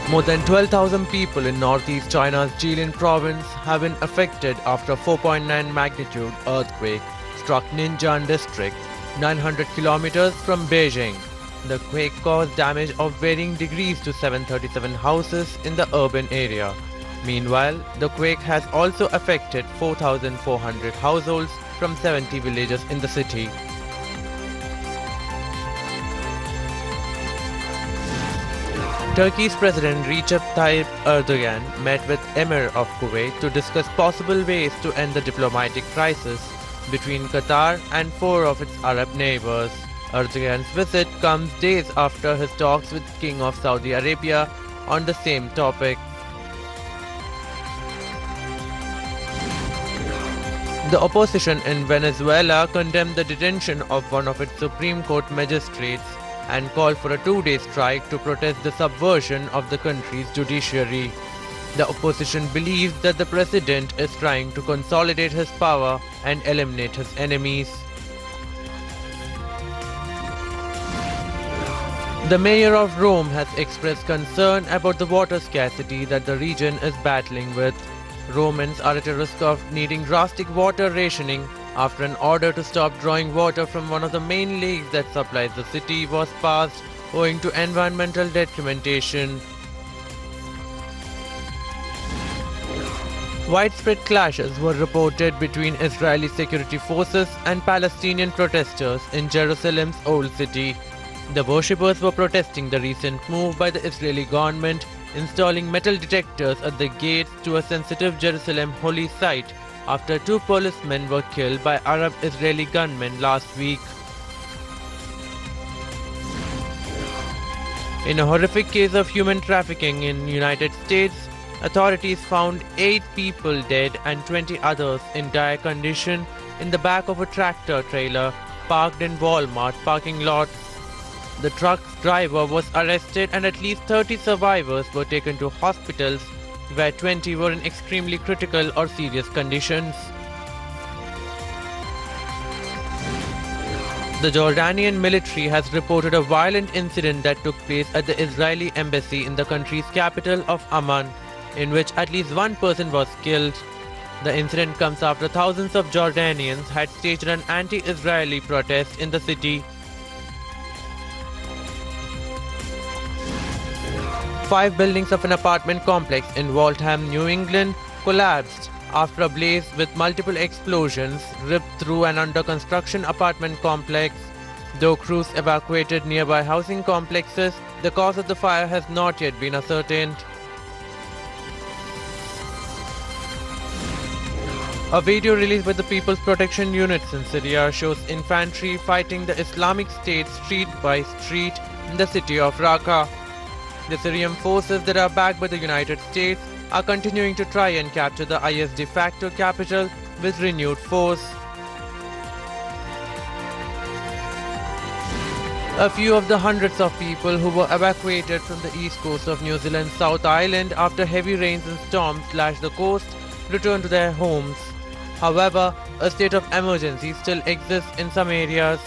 More than 12,000 people in northeast China's Jilin province have been affected after a 4.9 magnitude earthquake struck Ninjan district, 900 kilometers from Beijing. The quake caused damage of varying degrees to 737 houses in the urban area. Meanwhile, the quake has also affected 4,400 households from 70 villages in the city. Turkey's President Recep Tayyip Erdogan met with Emir of Kuwait to discuss possible ways to end the diplomatic crisis between Qatar and four of its Arab neighbors. Erdogan's visit comes days after his talks with King of Saudi Arabia on the same topic. The opposition in Venezuela condemned the detention of one of its Supreme Court magistrates and called for a two-day strike to protest the subversion of the country's judiciary. The opposition believes that the president is trying to consolidate his power and eliminate his enemies. The mayor of Rome has expressed concern about the water scarcity that the region is battling with. Romans are at a risk of needing drastic water rationing after an order to stop drawing water from one of the main lakes that supplies the city was passed owing to environmental documentation. Widespread clashes were reported between Israeli security forces and Palestinian protesters in Jerusalem's Old City. The worshippers were protesting the recent move by the Israeli government installing metal detectors at the gates to a sensitive Jerusalem holy site after two policemen were killed by Arab-Israeli gunmen last week. In a horrific case of human trafficking in the United States, authorities found 8 people dead and 20 others in dire condition in the back of a tractor trailer parked in Walmart parking lot. The truck's driver was arrested and at least 30 survivors were taken to hospitals where 20 were in extremely critical or serious conditions. The Jordanian military has reported a violent incident that took place at the Israeli embassy in the country's capital of Amman, in which at least one person was killed. The incident comes after thousands of Jordanians had staged an anti-Israeli protest in the city. 5 buildings of an apartment complex in Waltham, New England collapsed after a blaze with multiple explosions ripped through an under-construction apartment complex. Though crews evacuated nearby housing complexes, the cause of the fire has not yet been ascertained. A video released by the People's Protection Units in Syria shows infantry fighting the Islamic State street by street in the city of Raqqa. The Syrian forces that are backed by the United States are continuing to try and capture the IS de facto capital with renewed force. A few of the hundreds of people who were evacuated from the east coast of New Zealand's South Island after heavy rains and storms slashed the coast returned to their homes. However, a state of emergency still exists in some areas.